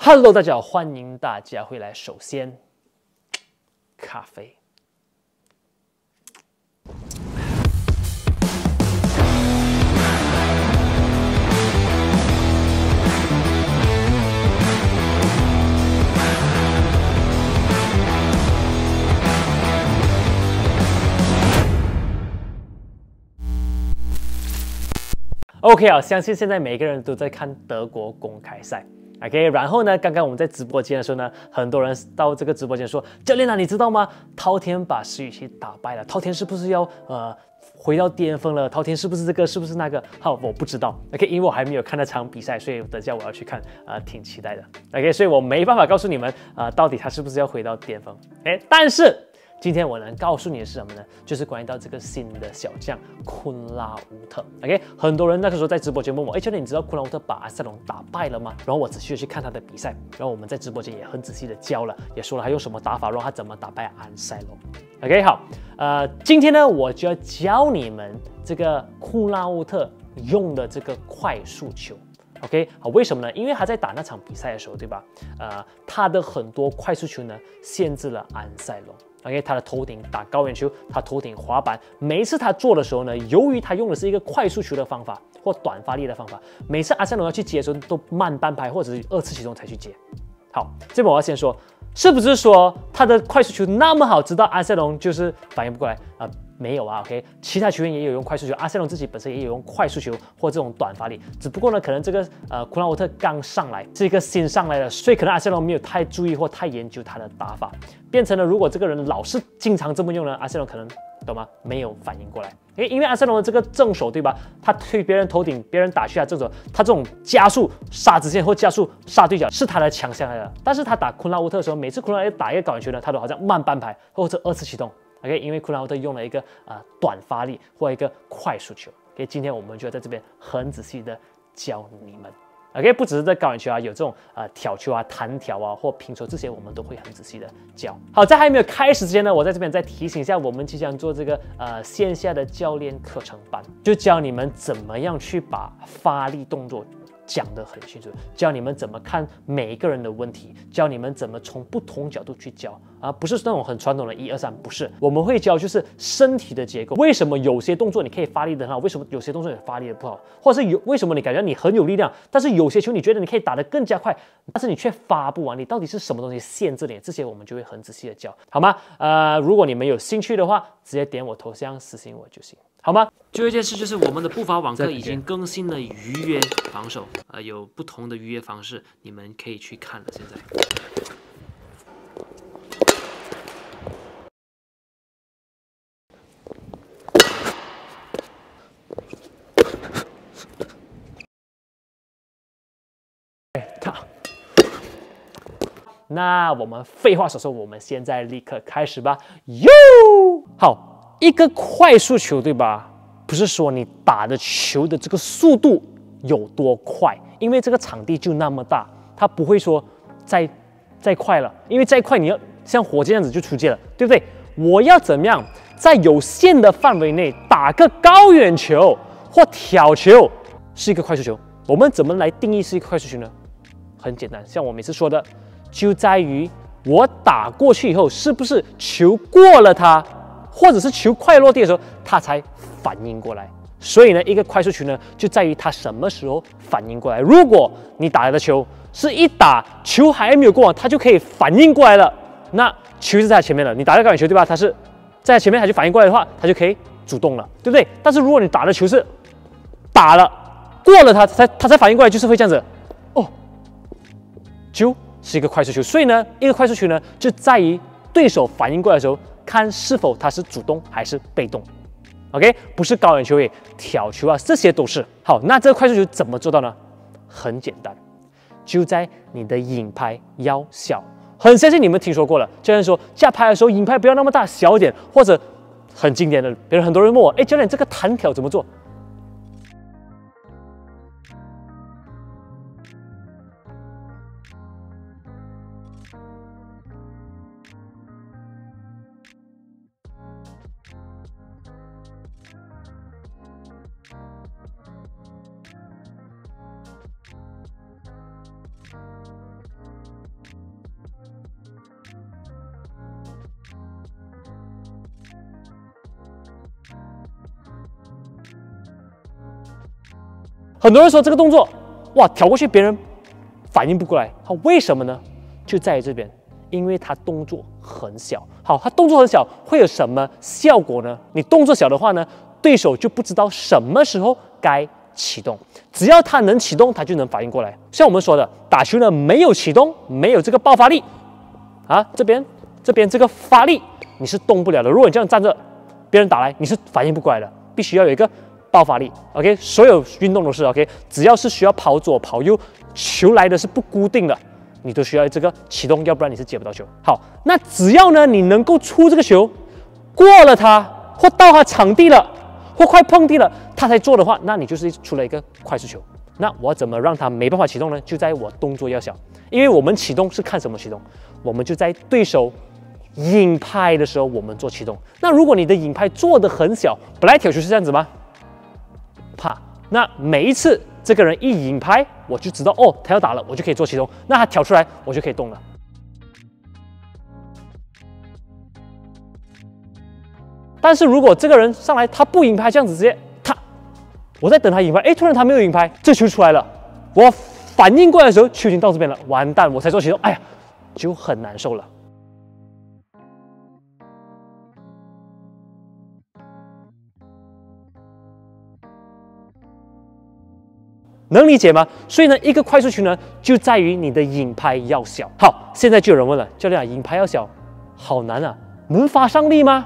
Hello， 大家好，欢迎大家回来。首先，咖啡。OK 啊，相信现在每个人都在看德国公开赛。OK， 然后呢，刚刚我们在直播间的时候呢，很多人到这个直播间说：“教练啊，你知道吗？滔天把石宇奇打败了，滔天是不是要回到巅峰了？滔天是不是这个？是不是那个？”好，我不知道。OK， 因为我还没有看那场比赛，所以等下我要去看，挺期待的。OK， 所以我没办法告诉你们到底他是不是要回到巅峰。但是今天我能告诉你的是什么呢？就是关于到这个新的小将昆拉乌特。OK， 很多人那个时候在直播间问我，教练，你知道昆拉乌特把阿塞隆打败了吗？然后我仔细的去看他的比赛，然后我们在直播间也很仔细的教了，也说了他用什么打法，然后他怎么打败安塞隆。OK， 好，今天呢，我就要教你们这个昆拉乌特用的这个快速球。OK， 好，为什么呢？因为他在打那场比赛的时候，对吧？他的很多快速球呢，限制了安塞隆。OK， 他的头顶打高远球，他头顶滑板，每一次他做的时候呢，由于他用的是一个快速球的方法或短发力的方法，每次阿塞隆要去接的时候都慢半拍或者是2次启动才去接。好，这边我要先说，是不是说他的快速球那么好，直到阿塞隆就是反应不过来没有啊 ，OK， 其他球员也有用快速球，阿塞隆自己本身也有用快速球或这种短发力，只不过呢，可能这个昆拉乌特刚上来，是一个新上来的，所以可能阿塞隆没有太注意或太研究他的打法，变成了如果这个人老是经常这么用呢，阿塞隆可能懂吗？没有反应过来，因为阿塞隆的这个正手对吧？他推别人头顶，别人打去他正手，他这种加速杀直线或加速杀对角是他的强项来的，但是他打昆拉乌特的时候，每次昆拉乌特打一个高远球呢，他都好像慢半拍或者2次启动。OK， 因为昆拉乌特用了一个短发力或一个快速球。OK， 今天我们就在这边很仔细的教你们。OK， 不只是在高远球有这种挑球弹条或平球这些，我们都会很仔细的教。好，在还没有开始之前呢，我在这边再提醒一下，我们即将做这个线下的教练课程班，就教你们怎么样去把发力动作讲得很清楚，教你们怎么看每一个人的问题，教你们怎么从不同角度去教不是那种很传统的1、2、3，不是，我们会教就是身体的结构，为什么有些动作你可以发力得很好，为什么有些动作你发力得不好，或者是为什么你感觉你很有力量，但是有些球你觉得你可以打得更加快，但是你却发不完，你到底是什么东西限制你？这些我们就会很仔细的教，好吗？如果你们有兴趣的话，直接点我头像私信我就行。好吗？最后一件事就是我们的步伐网课已经更新了预约防守，有不同的预约方式，你们可以去看了。现在，那我们废话少说，我们现在立刻开始吧。哟，好。一个快速球，对吧？不是说你打的球的这个速度有多快，因为这个场地就那么大，它不会说再快了，因为再快你要像火箭这样子就出界了，对不对？我要怎么样在有限的范围内打个高远球或挑球是一个快速球？我们怎么来定义是一个快速球呢？很简单，像我每次说的，就在于我打过去以后，是不是球过了它？或者是球快落地的时候，他才反应过来。所以呢，一个快速球呢，就在于他什么时候反应过来。如果你打的球是一打球还没有过往，他就可以反应过来了，那球是在他前面了。你打的高远球对吧？他是在他前面，他就反应过来的话，他就可以主动了，对不对？但是如果你打的球是打了过了他才反应过来，就是会这样子就是一个快速球。所以呢，一个快速球呢，就在于对手反应过来的时候。看是否他是主动还是被动 ，OK， 不是高远球也挑球这些都是好。那这个快速球怎么做到呢？很简单，就在你的引拍要小。很相信你们听说过了，教练说架拍的时候引拍不要那么大，小一点，或者很经典的，别人很多人问我，教练这个弹跳怎么做？很多人说这个动作，哇，挑过去别人反应不过来，好，为什么呢？就在于这边，因为它动作很小。好，它动作很小会有什么效果呢？你动作小的话呢，对手就不知道什么时候该启动，只要他能启动，他就能反应过来。像我们说的，打球呢没有启动，没有这个爆发力啊，这边这个发力你是动不了的。如果你这样站着，别人打来你是反应不过来的，必须要有一个爆发力。OK， 所有运动都是 OK， 只要是需要跑左跑右，球来的是不固定的，你都需要这个启动，要不然你是接不到球。好，那只要呢你能够出这个球，过了它或到它场地了。或快碰地了，他才做的话，那你就是出了一个快速球。那我要怎么让他没办法启动呢？就在我动作要小，因为我们启动是看什么启动，我们就在对手引拍的时候我们做启动。那如果你的引拍做得很小，本来挑球是这样子吗？啪，那每一次这个人一引拍，我就知道哦，他要打了，我就可以做启动。那他挑出来，我就可以动了。但是如果这个人上来他不引拍，这样子直接他，我在等他引拍，哎，突然他没有引拍，这球出来了，我反应过来的时候球已经到这边了，完蛋，我才做启动，哎呀，就很难受了。能理解吗？所以呢，一个快速球呢，就在于你的引拍要小。好，现在就有人问了，教练啊，引拍要小，好难啊，能发上力吗？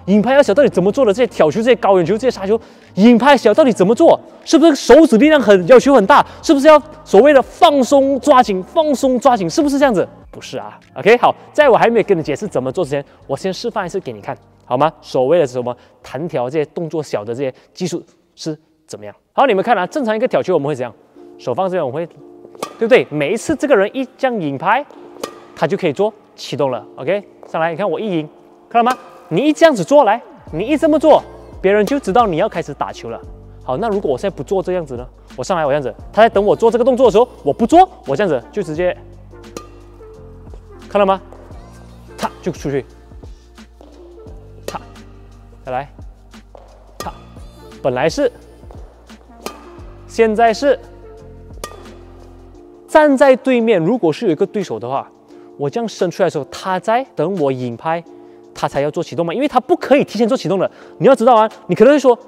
引拍要小，到底怎么做的？这些挑球、这些高远球、这些杀球，引拍小到底怎么做？是不是手指力量要求很大？是不是要所谓的放松抓紧、放松抓紧？是不是这样子？不是啊。OK， 好，在我还没有跟你解释怎么做之前，我先示范一次给你看，好吗？所谓的什么弹跳这些动作小的这些技术是怎么样？好，你们看啊，正常一个挑球我们会怎样？手放这边，我们会，对不对？每一次这个人一这样引拍，他就可以做启动了。OK， 上来，你看我一引，看到吗？你一这样子做来，你一这么做，别人就知道你要开始打球了。好，那如果我现在不做这样子呢？我上来我这样子，他在等我做这个动作的时候，我不做，我这样子就直接看到吗？他就出去，他再来，他本来是，现在是站在对面。如果是有一个对手的话，我这样伸出来的时候，他在等我引拍。他才要做启动嘛，因为他不可以提前做启动的。你要知道啊，你可能会说，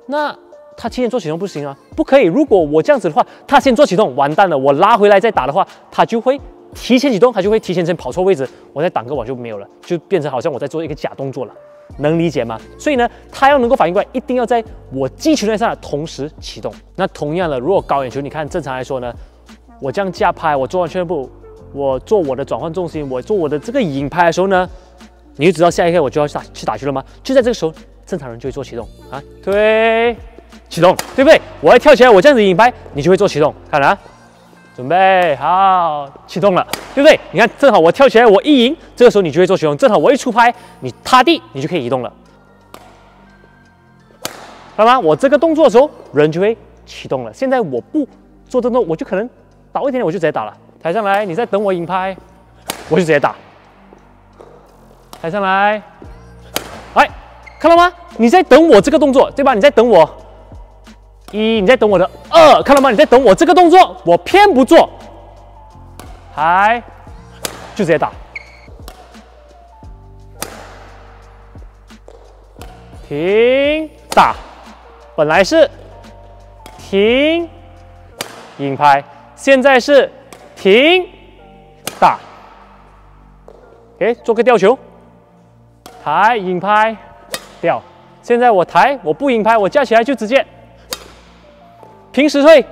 那他提前做启动不行啊？不可以。如果我这样子的话，他先做启动，完蛋了。我拉回来再打的话，他就会提前启动，他就会提前先跑错位置，我再挡个网就没有了，就变成好像我在做一个假动作了。能理解吗？所以呢，他要能够反应过来，一定要在我击球那上同时启动。那同样的，如果高远球，你看正常来说呢，我这样架拍，我做完圈步，我做我的转换重心，我做我的这个引拍的时候呢，你就知道下一刻我就要去打球了吗？就在这个时候，正常人就会做启动啊，推启动，对不对？我要跳起来，我这样子引拍，你就会做启动。看啊，准备好，启动了，对不对？你看，正好我跳起来，我一引，这个时候你就会做启动。正好我一出拍，你踏地，你就可以移动了。看到吗？我这个动作的时候，人就会启动了。现在我不做这动作，我就可能倒一点点，我就直接打了。抬上来，你再等我引拍，我就直接打。抬上来，哎，看到吗？你在等我这个动作，对吧？你在等我一，你在等我的二，看到吗？你在等我这个动作，我偏不做，抬，就直接打，停，打，本来是停，引拍，现在是停，打，OK， 做个吊球。抬引拍掉，现在我抬，我不引拍，我架起来就直接平时推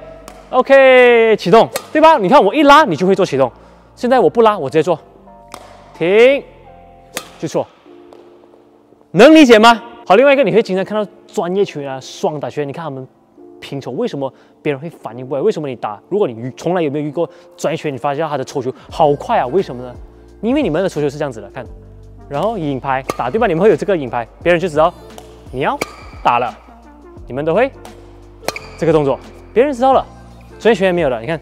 ，OK 启动，对吧？你看我一拉，你就会做启动。现在我不拉，我直接做停，就错，能理解吗？好，另外一个你会经常看到专业球员啊、双打球员，你看他们拼球，为什么别人会反应过来？为什么你打？如果你从来有没有遇过专业球员，你发现他的抽球好快啊？为什么呢？因为你们的抽球是这样子的，看。然后引拍打，对吧？你们会有这个引拍，别人就知道你要打了，你们都会这个动作，别人知道了，专业球员没有的，你看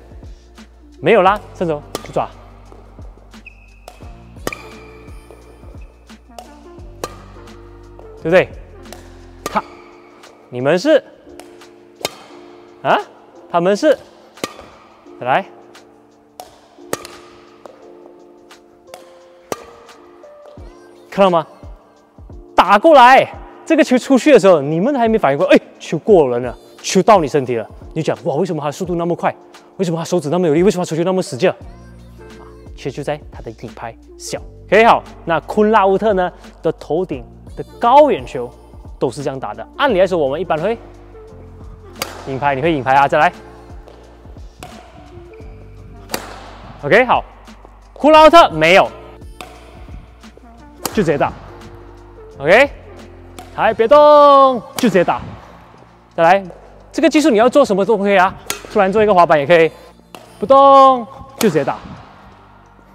没有拉，伸手去抓，对不对？他，你们是啊，他们是，再来，看到吗？打过来，这个球出去的时候，你们还没反应过来，哎，球过人了，球到你身体了，你就讲哇，为什么他速度那么快？为什么他手指那么有力？为什么他球那么使劲？其实就在他的影拍小。OK， 好，那昆拉乌特呢的头顶的高远球都是这样打的。按理来说，我们一般会影拍，你会影拍啊？再来。OK， 好，昆拉乌特没有，就直接打。OK， 还别动，就直接打。再来，这个技术你要做什么都可以啊，突然做一个滑板也可以，不动就直接打。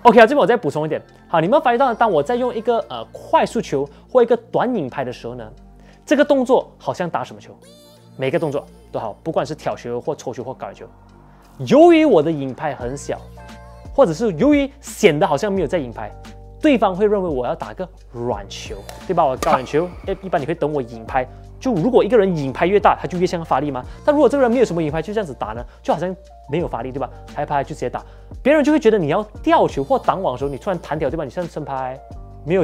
OK 啊，这边我再补充一点。好，你们发现到，当我在用一个快速球或一个短影拍的时候呢，这个动作好像打什么球，每个动作都好，不管是挑球或抽球或高远球。由于我的影拍很小，或者是由于显得好像没有在影拍，对方会认为我要打个软球，对吧？我高远球，一般你会等我影拍。就如果一个人影拍越大，他就越像发力吗？但如果这个人没有什么影拍，就这样子打呢，就好像没有发力，对吧？抬拍就直接打，别人就会觉得你要吊球或挡网的时候，你突然弹跳，对吧？你像伸拍，没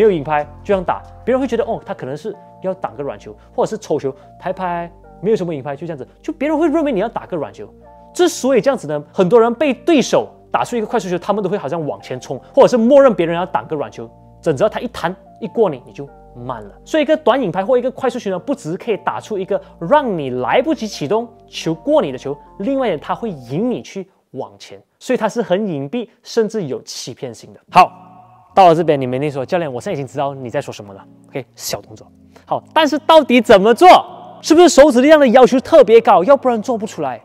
有影拍，就这样打，别人会觉得哦，他可能是要挡个软球，或者是抽球，抬拍没有什么影拍，就这样子，就别人会认为你要打个软球。之所以这样子呢，很多人被对手打出一个快速球，他们都会好像往前冲，或者是默认别人要挡个软球，只要他一弹一过你，你就慢了。所以一个短影拍或一个快速球呢，不只是可以打出一个让你来不及启动球过你的球，另外一点它会引你去往前，所以它是很隐蔽，甚至有欺骗性的。好，到了这边你们一定说，教练，我现在已经知道你在说什么了。OK， 小动作。好，但是到底怎么做？是不是手指力量的要求特别高，要不然做不出来？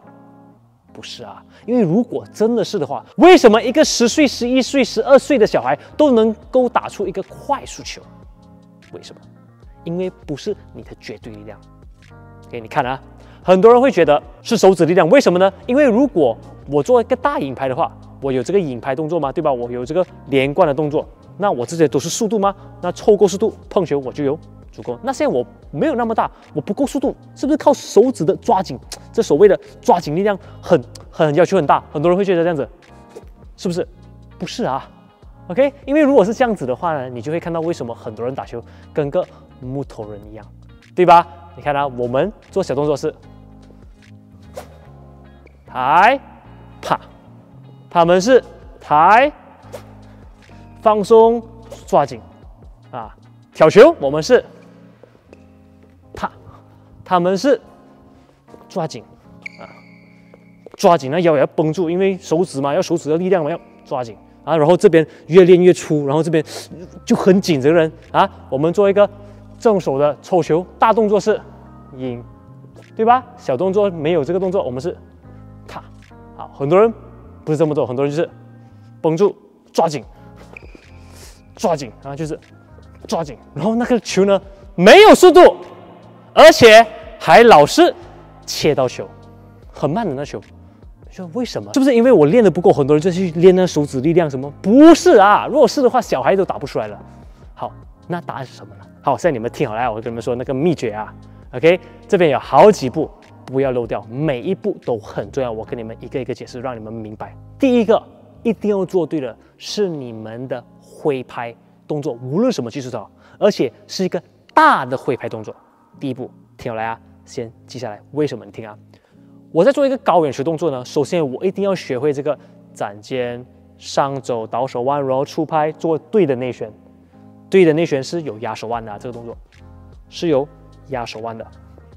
不是啊，因为如果真的是的话，为什么一个10岁、11岁、12岁的小孩都能够打出一个快速球？为什么？因为不是你的绝对力量。OK， 你看啊，很多人会觉得是手指力量，为什么呢？因为如果我做一个大影拍的话，我有这个影拍动作吗？对吧？我有这个连贯的动作，那我这些都是速度吗？那凑够速度碰球我就有足够。那现在我没有那么大，我不够速度，是不是靠手指的抓紧？这所谓的抓紧力量很要求很大，很多人会觉得这样子，是不是？不是啊。OK， 因为如果是这样子的话呢，你就会看到为什么很多人打球跟个木头人一样，对吧？你看啊，我们做小动作是抬、啪，他们是抬、放松、抓紧啊。挑球我们是啪，他们是抓紧啊，抓紧那腰也要绷住，因为手指嘛，要手指的力量嘛，要抓紧。啊，然后这边越练越粗，然后这边就很紧，这个人啊，我们做一个正手的抽球，大动作是引，对吧？小动作没有这个动作，我们是踏。好，很多人不是这么做，很多人就是绷住，抓紧，抓紧啊，就是抓紧，然后那个球呢没有速度，而且还老是切到球，很慢的那球。说为什么？是不是因为我练的不够？很多人就去练那手指力量什么？不是啊，如果是的话，小孩都打不出来了。好，那答案是什么呢？好，现在你们听好了，我跟你们说那个秘诀啊。OK， 这边有好几步，不要漏掉，每一步都很重要。我跟你们一个一个解释，让你们明白。第一个，一定要做对的是你们的挥拍动作，无论什么技术都好，而且是一个大的挥拍动作。第一步，听好了啊，先记下来。为什么？你听啊。我在做一个高远球动作呢，首先我一定要学会这个展肩、上肘、倒手腕，然后出拍，做对的内旋。对的内旋是有压手腕的啊，这个动作是有压手腕的。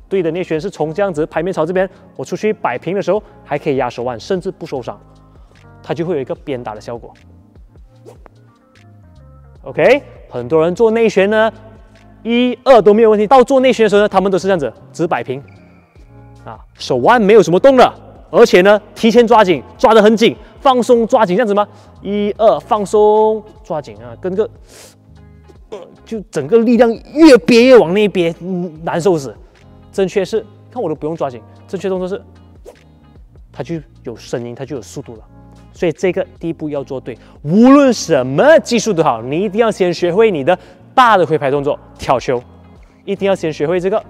对的内旋是从这样子拍面朝这边，我出去摆平的时候还可以压手腕，甚至不受伤，它就会有一个鞭打的效果。OK， 很多人做内旋呢，1、2都没有问题，到做内旋的时候呢，他们都是这样子，只摆平。啊，手腕没有什么动了，而且呢，提前抓紧，抓得很紧，放松抓紧，这样子吗？1、2，放松抓紧啊，跟个就整个力量越憋越往那憋，难受死。正确是，看我都不用抓紧，正确动作是，它就有声音，它就有速度了。所以这个第一步要做对，无论什么技术都好，你一定要先学会你的大的挥拍动作，挑球，一定要先学会这个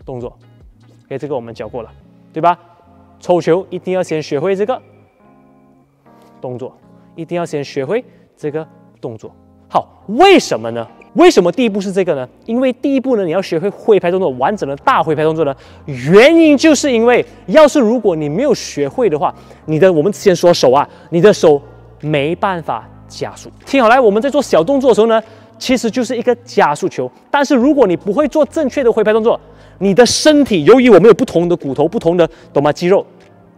动作。OK， 这个我们教过了。对吧？抽球一定要先学会这个动作，一定要先学会这个动作。好，为什么呢？为什么第一步是这个呢？因为第一步呢，你要学会挥拍动作，完整的大挥拍动作呢。原因就是因为，如果你没有学会的话，我们之前说手啊，你的手没办法加速。听好来，我们在做小动作的时候呢，其实就是一个加速球。但是如果你不会做正确的挥拍动作，你的身体由于我们有不同的骨头、不同的懂吗肌肉，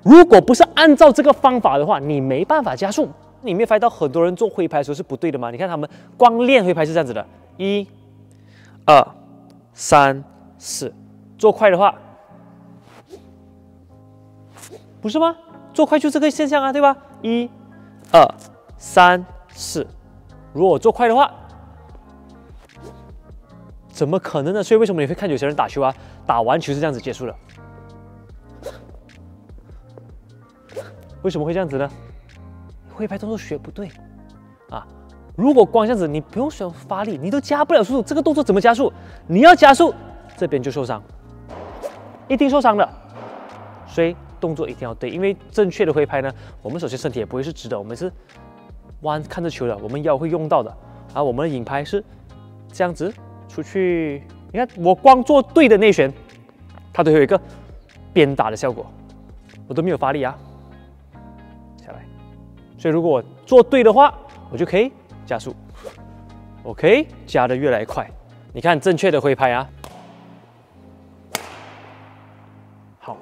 如果不是按照这个方法的话，你没办法加速。你没有发现到很多人做挥拍的时候是不对的吗？你看他们光练挥拍是这样子的，1、2、3、4，做快的话，不是吗？做快就这个现象啊，对吧？1、2、3、4，如果我做快的话，怎么可能呢？所以为什么你会看有些人打球啊，打完球是这样子结束的？为什么会这样子呢？挥拍动作学不对啊！如果光这样子，你不用学发力，你都加不了速度。这个动作怎么加速？你要加速，这边就受伤，一定受伤的。所以动作一定要对，因为正确的挥拍呢，我们首先身体也不会是直的，我们是弯看着球的，我们腰会用到的。啊，我们的引拍是这样子出去。你看我光做对的内旋，它都有一个鞭打的效果，我都没有发力啊。下来。所以如果我做对的话，我就可以加速，我可以加得越来越快。你看正确的挥拍啊。好，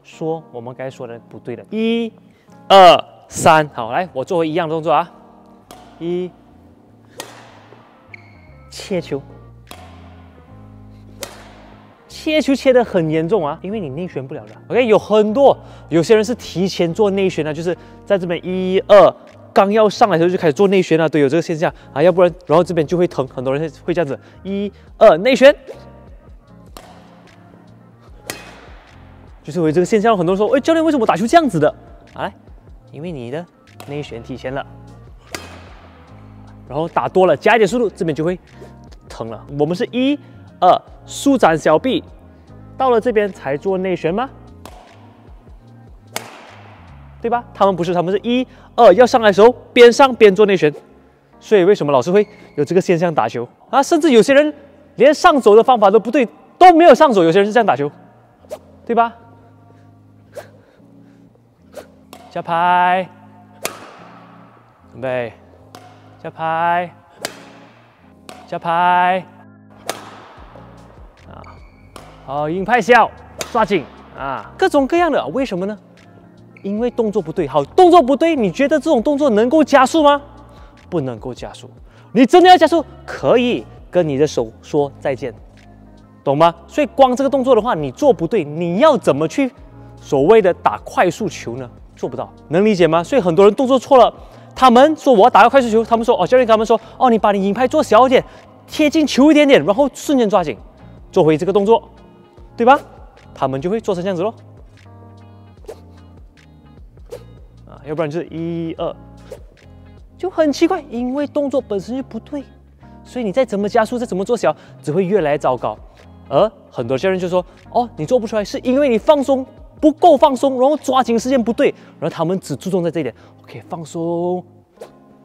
说我们该说的不对的，1、2、3，好，来，我做回一样的动作啊。1，切球，切球切得很严重啊，因为你内旋不了的。OK， 有些人是提前做内旋的，就是在这边1、2刚要上来的时候就开始做内旋了，都有这个现象啊，要不然然后这边就会疼，很多人会这样子1、2内旋，就是有这个现象。很多人说，哎，教练为什么我打球这样子的？啊，因为你的内旋提前了，然后打多了加一点速度，这边就会疼了。我们是1、2舒展小臂，到了这边才做内旋吗？对吧？他们不是，他们是1、2要上来的时候边上边做内旋，所以为什么老是会有这个现象打球啊？甚至有些人连上手的方法都不对，都没有上手，有些人是这样打球，对吧？下拍，准备，下拍，下拍，啊，好，引拍小，抓紧啊，各种各样的，为什么呢？因为动作不对。好，动作不对，你觉得这种动作能够加速吗？不能够加速。你真的要加速，可以跟你的手说再见，懂吗？所以光这个动作的话，你做不对，你要怎么去所谓的打快速球呢？做不到，能理解吗？所以很多人动作错了，他们说我要打个快速球，他们说哦，教练跟他们说哦，你把你引拍做小一点，贴近球一点点，然后瞬间抓紧，做回这个动作，对吧？他们就会做成这样子咯。要不然就是1、2，就很奇怪，因为动作本身就不对，所以你再怎么加速，再怎么做小，只会越来越糟糕。而很多教练就说：“哦，你做不出来，是因为你放松不够放松，然后抓紧时间不对。”然后他们只注重在这一点 ，OK， 放松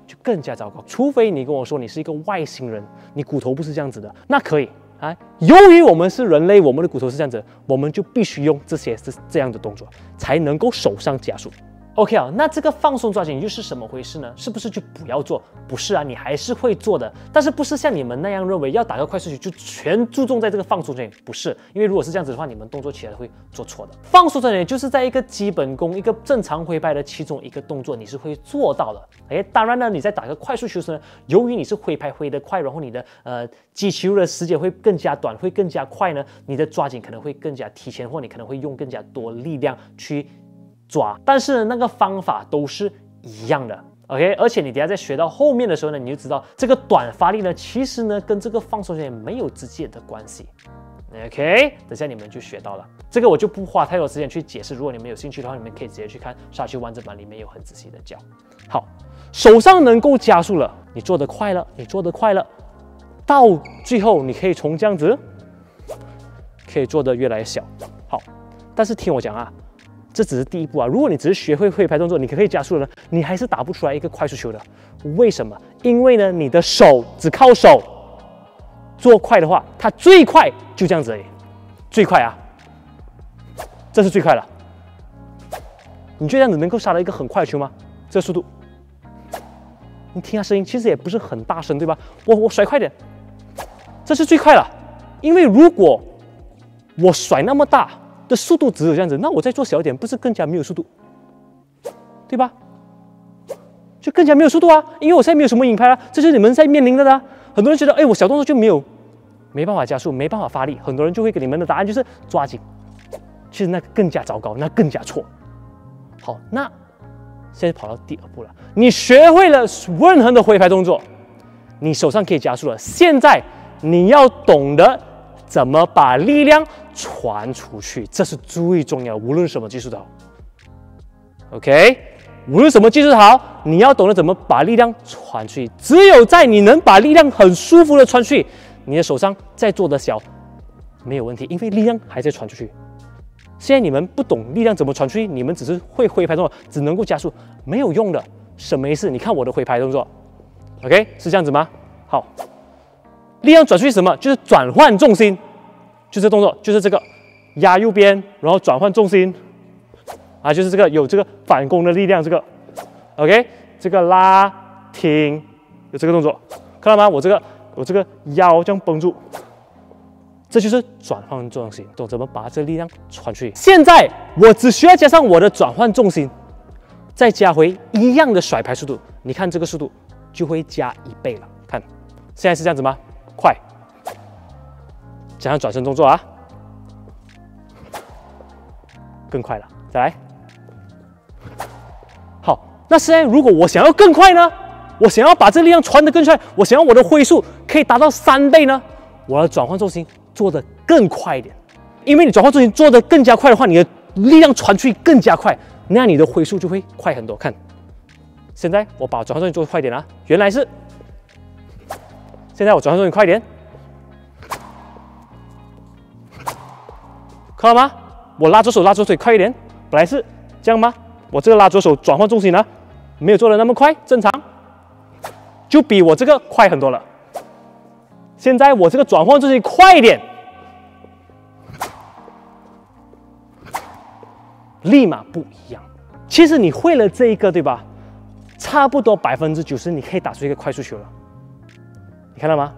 就更加糟糕。除非你跟我说你是一个外星人，你骨头不是这样子的，那可以啊。由于我们是人类，我们的骨头是这样子，我们就必须用这样的动作，才能够手上加速。OK 啊，那这个放松抓紧又是什么回事呢？是不是就不要做？不是啊，你还是会做的，但是不是像你们那样认为要打个快速球就全注重在这个放松抓紧，不是，因为如果是这样子的话，你们动作起来会做错的。放松抓紧就是在一个基本功、一个正常挥拍的其中一个动作，你是会做到的。当然呢，你在打个快速球时呢，由于你是挥拍挥得快，然后你的击球的时间会更加短，会更加快呢，你的抓紧可能会更加提前，或你可能会用更加多力量去抓，但是呢，那个方法都是一样的 ，OK。而且你等下在学到后面的时候呢，你就知道这个短发力呢，其实呢跟这个放松也没有直接的关系 ，OK。等下你们就学到了，这个我就不花太多时间去解释。如果你们有兴趣的话，你们可以直接去看《沙丘完整版》，里面有很仔细的教。好，手上能够加速了，你做得快了，你做得快了，到最后你可以从这样子，可以做得越来越小。好。但是听我讲啊，这只是第一步啊。如果你只是学会挥拍动作，你可以加速了呢，你还是打不出来一个快速球的。为什么？因为呢，你的手只靠手做快的话，它最快就这样子而已，最快啊，这是最快了。你觉得这样子能够杀到一个很快的球吗？这个速度，你听它声音其实也不是很大声，对吧？我甩快点，这是最快了。因为如果我甩那么大的速度只有这样子，那我再做小一点，不是更加没有速度，对吧？就更加没有速度啊！因为我现在没有什么影拍啊，这就是你们在面临的啦。很多人觉得，哎，我小动作就没办法加速，没办法发力，很多人就会给你们的答案就是抓紧。其实那个更加糟糕，那更加错。好，那现在跑到第二步了，你学会了任何的挥拍动作，你手上可以加速了。现在你要懂得怎么把力量传出去，这是最重要的。无论什么技术都好 ，OK， 无论什么技术好，你要懂得怎么把力量传出去。只有在你能把力量很舒服的传出去，你的手上再做的小没有问题，因为力量还在传出去。现在你们不懂力量怎么传出去，你们只是会挥拍动作，只能够加速，没有用的。什么意思？你看我的挥拍动作 ，OK， 是这样子吗？好，力量转出去什么？就是转换重心，就这动作，就是这个压右边，然后转换重心，啊，就是这个有这个反攻的力量，这个 OK， 这个拉停有这个动作，看到吗？我这个腰这样绷住。这就是转换重心，懂怎么把这个力量传出去。现在我只需要加上我的转换重心，再加回一样的甩拍速度，你看这个速度就会加1倍了。看，现在是这样子吗？快，加上转身动作啊，更快了。再来，好，那现在如果我想要更快呢？我想要把这力量传得更快，我想要我的挥速可以达到3倍呢？我的转换重心做得更快一点，因为你转换重心做得更加快的话，你的力量传出去更加快，那样你的挥速就会快很多。看，现在我把转换重心做快一点啊，原来是，现在我转换重心快一点，看到吗？我拉左手拉左腿快一点，本来是这样吗？我这个拉左手转换重心呢，没有做得那么快，正常，就比我这个快很多了。现在我这个转换重心快一点，立马不一样。其实你会了这一个，对吧？差不多90%你可以打出一个快速球了。你看到吗？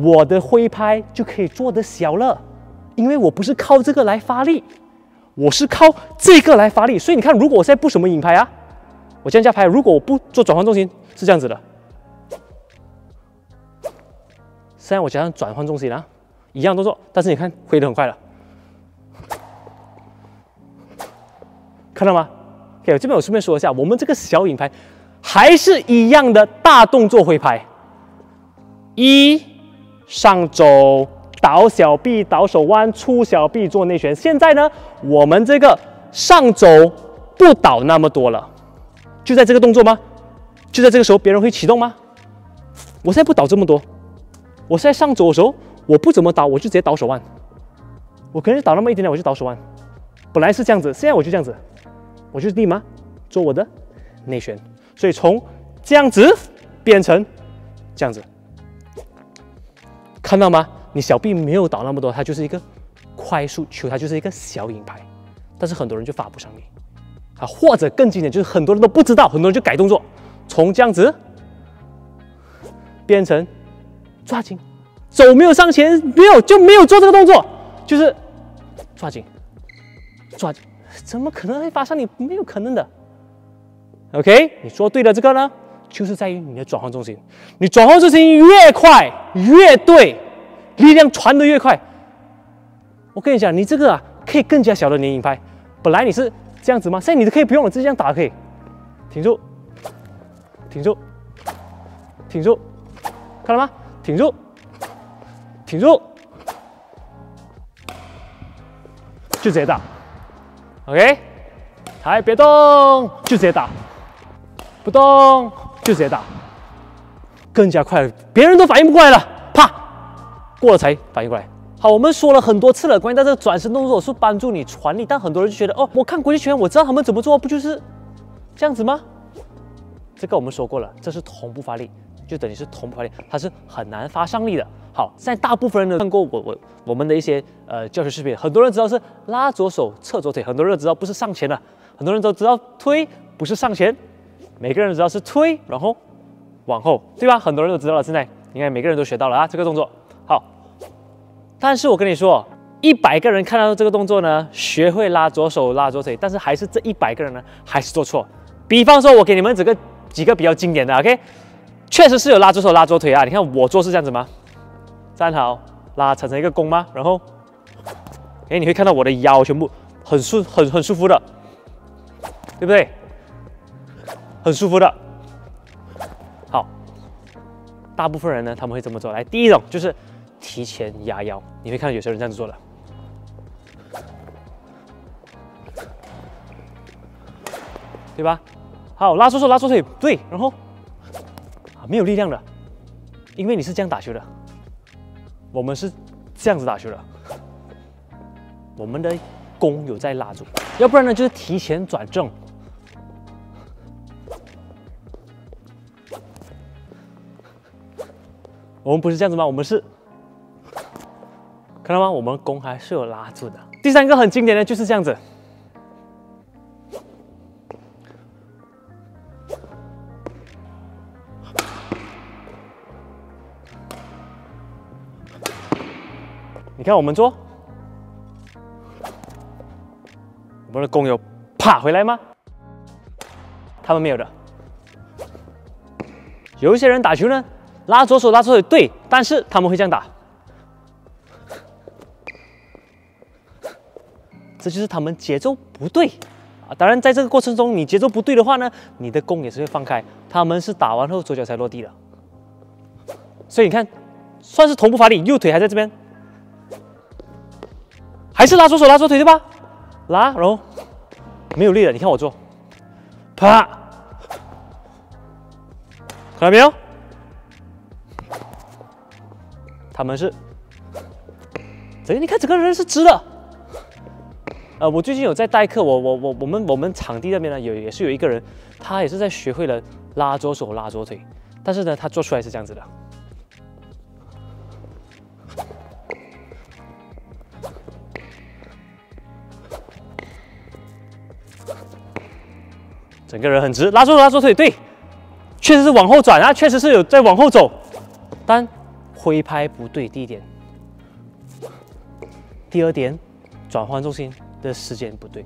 我的挥拍就可以做得小了，因为我不是靠这个来发力，我是靠这个来发力。所以你看，如果我现在不什么引拍啊，我这样加拍，如果我不做转换重心，是这样子的。现在我加上转换重心啊，一样动作，但是你看挥得很快了，看到吗 ？OK， 我这边我顺便说一下，我们这个小引拍还是一样的大动作挥拍，上肘倒小臂倒手腕，出小臂做内旋。现在呢，我们这个上肘不倒那么多了，就在这个动作吗？就在这个时候，别人会启动吗？我现在不倒这么多。我现在上肘的时候，我不怎么倒，我就直接倒手腕。我可能倒那么一点点，我就倒手腕。本来是这样子，现在我就这样子，我就立马做我的内旋。所以从这样子变成这样子，看到吗？你小臂没有倒那么多，它就是一个快速球，它就是一个小引拍。但是很多人就发不上力啊，或者更经典就是很多人都不知道，很多人就改动作，从这样子变成。抓紧，手没有上前，没有做这个动作，就是抓紧，怎么可能会发上力？没有可能的。OK， 你做对了这个呢，就是在于你的转换重心，你转换重心越快越对，力量传得越快。我跟你讲，你这个啊可以更加小的引拍，本来你是这样子吗？现在你都可以不用了，直接这样打可以，挺住，挺住，挺住，看到吗？挺住，挺住，就直接打 ，OK， 还别动，就直接打，不动就直接打，更加快了，别人都反应不过来了，啪，过了才反应过来，好，我们说了很多次了，关于到这个转身动作是帮助你传力，但很多人就觉得哦，我看国际拳，我知道他们怎么做，不就是这样子吗？这个我们说过了，这是同步发力，就等于是同步发力，它是很难发上力的。好，现在大部分人都看过我们的一些教学视频，很多人知道是拉左手侧左腿，很多人都知道不是上前的，很多人都知道推不是上前，每个人都知道是推然后往后，对吧？很多人都知道了，现在应该每个人都学到了啊，这个动作好。但是我跟你说，100个人看到这个动作呢，学会拉左手拉左腿，但是还是这100个人呢，还是做错。比方说，我给你们几个比较经典的 ，OK， 确实是有拉左手拉左腿啊。你看我做是这样子吗？站好，拉产生一个弓吗？然后，你会看到我的腰全部很舒服的，对不对？很舒服的。好，大部分人呢，他们会这么做。来，第一种就是提前压腰，你会看到有些人这样子做的，对吧？好，拉左手拉左腿，对，然后没有力量的，因为你是这样打球的，我们是这样子打球的，我们的弓有在拉住，要不然呢就是提前转正。我们不是这样子吗？我们是，看到吗？我们弓还是有拉住的。第三个很经典的就是这样子。你看我们做，我们的弓有啪回来吗？他们没有的。有一些人打球呢，拉左手拉左腿对，但是他们会这样打，这就是他们节奏不对啊。当然，在这个过程中，你节奏不对的话呢，你的弓也是会放开。他们是打完后左脚才落地的，所以你看，算是同步发力，右腿还在这边。还是拉左手拉左腿对吧？拉，然后没有力了。你看我做，啪，看到没有？他们是，你看整个人是直的。我最近有在代课，我们场地那边呢也是有一个人，他也是在学会了拉左手拉左腿，但是呢他做出来是这样子的。整个人很直，拉左手拉左腿，对，确实是往后转啊，确实是有在往后走，但挥拍不对，第一点。第二点，转换重心的时间不对，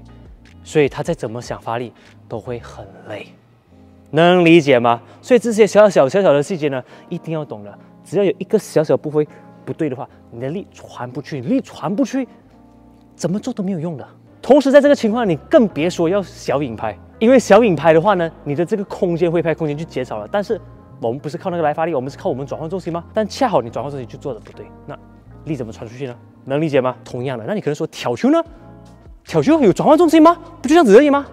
所以他再怎么想发力都会很累，能理解吗？所以这些小小的细节呢，一定要懂的。只要有一个小小部位不对的话，你的力传不去，力传不去，怎么做都没有用的。同时，在这个情况，你更别说要小影拍，因为小影拍的话呢，你的这个空间挥拍空间就减少了。但是我们不是靠那个来发力，我们是靠我们转换重心吗？但恰好你转换重心就做的不对，那力怎么传出去呢？能理解吗？同样的，那你可能说挑球呢？挑球有转换重心吗？不就这样子而已吗？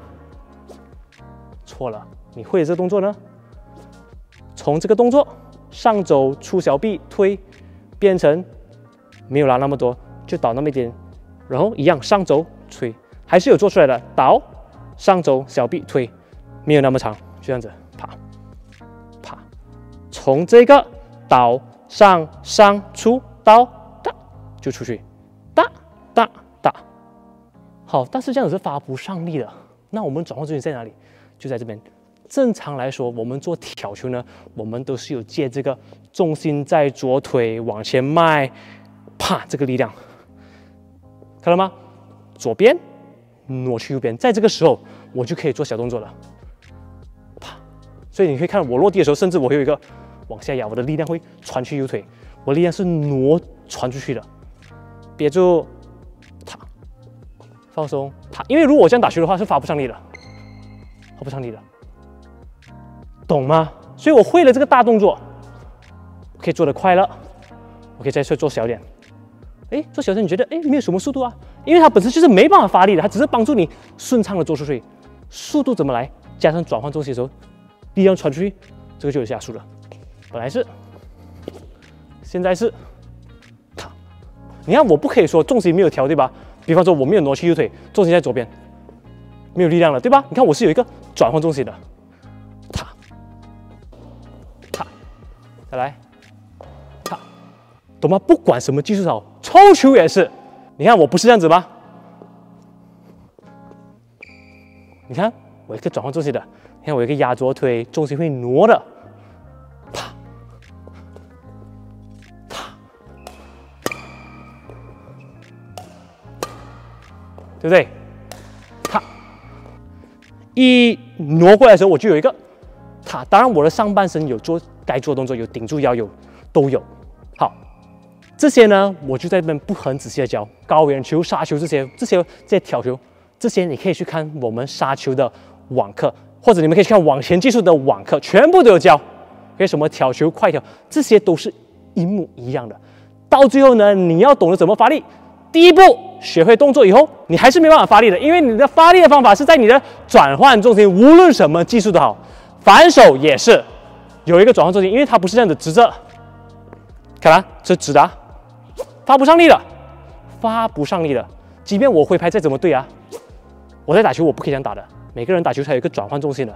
错了，你会的这个动作呢，从这个动作上肘出小臂推，变成没有拉那么多，就倒那么一点，然后一样上肘推，还是有做出来的，倒上肘小臂推，没有那么长，就这样子，啪啪，从这个倒上出倒打就出去，打打打，好，但是这样子是发不上力的。那我们转换重心在哪里？就在这边。正常来说，我们做挑球呢，我们都是有借这个重心在左腿往前迈，啪，这个力量，看到吗？左边挪去右边，在这个时候我就可以做小动作了，啪。所以你会看我落地的时候，甚至我会有一个往下压，我的力量会传去右腿，我的力量是挪传出去的。憋住，踏，放松，踏。因为如果我这样打球的话，是发不上力的，发不上力的。懂吗？所以我会了这个大动作，我可以做得快了，我可以再做小点。做小点你觉得没有什么速度啊？因为它本身就是没办法发力的，它只是帮助你顺畅的做出去。速度怎么来？加上转换重心的时候，力量传出去，这个就有下速了。本来是，现在是，踏，你看我不可以说重心没有调，对吧？比方说我没有挪去右腿，重心在左边，没有力量了，对吧？你看我是有一个转换重心的，踏，踏，再来，踏，懂吗？不管什么技术好，抽球也是。你看我不是这样子吗？你看我一个转换重心的，你看我一个压左腿，重心会挪的，啪，啪，对不对？啪，一挪过来的时候，我就有一个啪。当然，我的上半身有做该做的动作，有顶住腰，都有。好，这些呢，我就在这边不很仔细的教高远球、杀球这些挑球。这些你可以去看我们杀球的网课，或者你们可以去看网前技术的网课，全部都有教。还有什么挑球、快挑，这些都是一模一样的。到最后呢，你要懂得怎么发力。第一步学会动作以后，你还是没办法发力的，因为你的发力的方法是在你的转换重心，无论什么技术都好，反手也是有一个转换重心，因为它不是这样子直着，看啦，这直的、啊，发不上力的，发不上力的。即便我挥拍再怎么对啊。我在打球，我不可以这样打的。每个人打球才有一个转换重心的。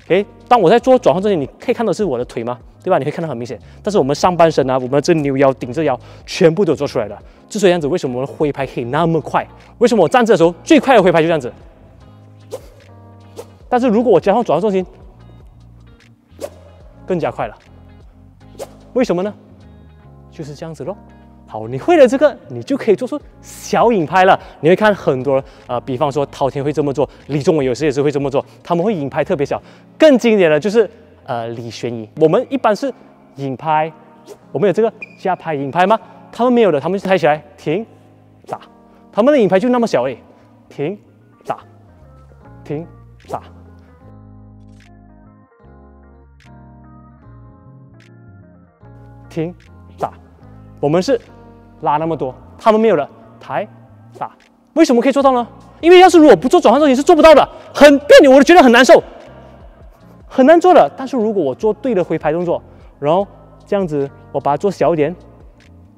OK， 当我在做转换重心，你可以看到是我的腿吗？对吧？你会看到很明显。但是我们上半身啊，我们这扭腰、顶着腰，全部都有做出来的。之所以这样子，为什么我们挥拍可以那么快？为什么我站着的时候最快的挥拍就这样子？但是如果我加上转换重心，更加快了。为什么呢？就是这样子咯。好，你会了这个，你就可以做出小影拍了。你会看很多比方说滔天会这么做，李宗伟有时也是会这么做，他们会影拍特别小。更经典的就是李玄仪，我们一般是影拍，我们有这个加拍影拍吗？他们没有的，他们就抬起来停打，他们的影拍就那么小而已，停打，停打。停打，我们是拉那么多，他们没有的，抬打，为什么可以做到呢？因为要是如果不做转换重心是做不到的，很别扭，我觉得很难受，很难做的。但是如果我做对的挥拍动作，然后这样子我把它做小一点，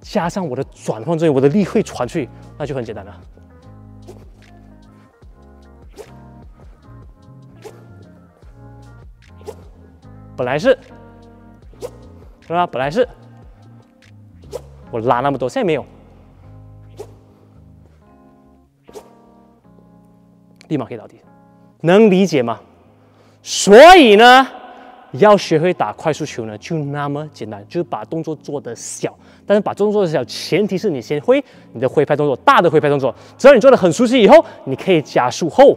加上我的转换重心，我的力会传出去，那就很简单了。本来是吧？本来是我拉那么多，现在没有，立马可以倒地，能理解吗？所以呢，要学会打快速球呢，就那么简单，就是把动作做得小。但是把动作做得小，前提是你先会你的挥拍动作，大的挥拍动作。只要你做得很熟悉以后，你可以加速后，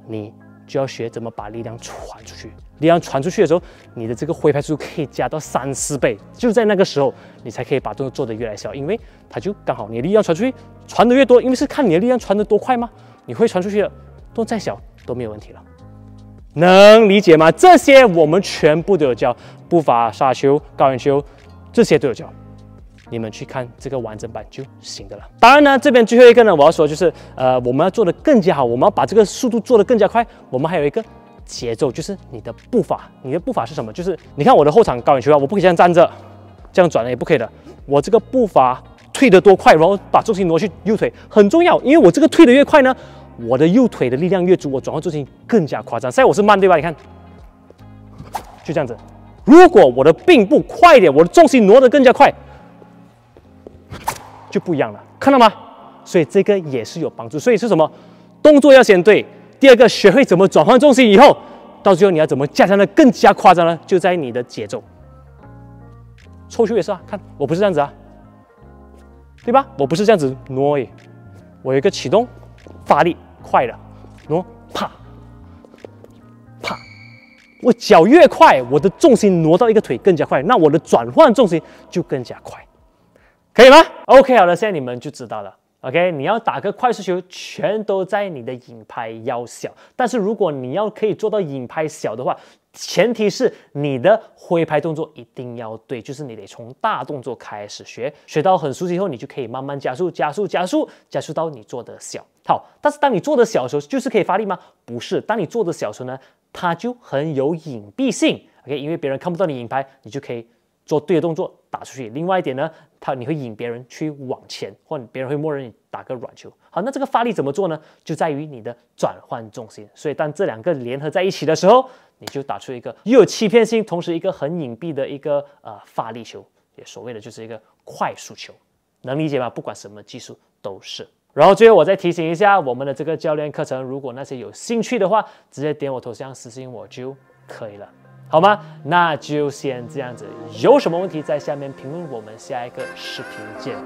你就要学怎么把力量传出去。力量传出去的时候，你的这个挥拍速度可以加到3、4倍，就在那个时候，你才可以把动作做得越来越小，因为它就刚好你的力量传出去，传得越多，因为是看你的力量传得多快吗？你会传出去的，动作再小都没有问题了，能理解吗？这些我们全部都有教，步伐、杀球、高远球，这些都有教。你们去看这个完整版就行的了。当然呢，这边最后一个呢，我要说就是我们要做得更加好，我们要把这个速度做得更加快。我们还有一个节奏，就是你的步伐。你的步伐是什么？就是你看我的后场高远球啊，我不可以这样站着，这样转了也不可以的。我这个步伐退得多快，然后把重心挪去右腿，很重要，因为我这个退得越快呢，我的右腿的力量越足，我转换重心更加夸张。现在我是慢，对吧？你看，就这样子。如果我的并步快一点，我的重心挪得更加快，就不一样了，看到吗？所以这个也是有帮助。所以是什么？动作要先对。第二个，学会怎么转换重心以后，到最后你要怎么加强的更加夸张呢？就在你的节奏。抽球也是啊，看我不是这样子啊，对吧？我不是这样子挪而已，我有一个启动，发力快的挪，啪啪，我脚越快，我的重心挪到一个腿更加快，那我的转换重心就更加快，可以吗 ？OK， 好了，现在你们就知道了。OK， 你要打个快速球，全都在你的影拍要小。但是如果你要可以做到影拍小的话，前提是你的挥拍动作一定要对，就是你得从大动作开始学，学到很熟悉以后，你就可以慢慢加速到你做的小。好，但是当你做的小的时候，就是可以发力吗？不是，当你做的小的时候呢，它就很有隐蔽性。OK， 因为别人看不到你影拍，你就可以做对的动作，打出去，另外一点呢，你会引别人去往前，或者别人会默认你打个软球。好，那这个发力怎么做呢？就在于你的转换重心。所以当这两个联合在一起的时候，你就打出一个又有欺骗性，同时一个很隐蔽的一个发力球，也所谓的就是一个快速球，能理解吗？不管什么技术都是。然后最后我再提醒一下，我们的这个教练课程，如果那些有兴趣的话，直接点我头像私信我就可以了，好吗？那就先这样子，有什么问题在下面评论，我们下一个视频见。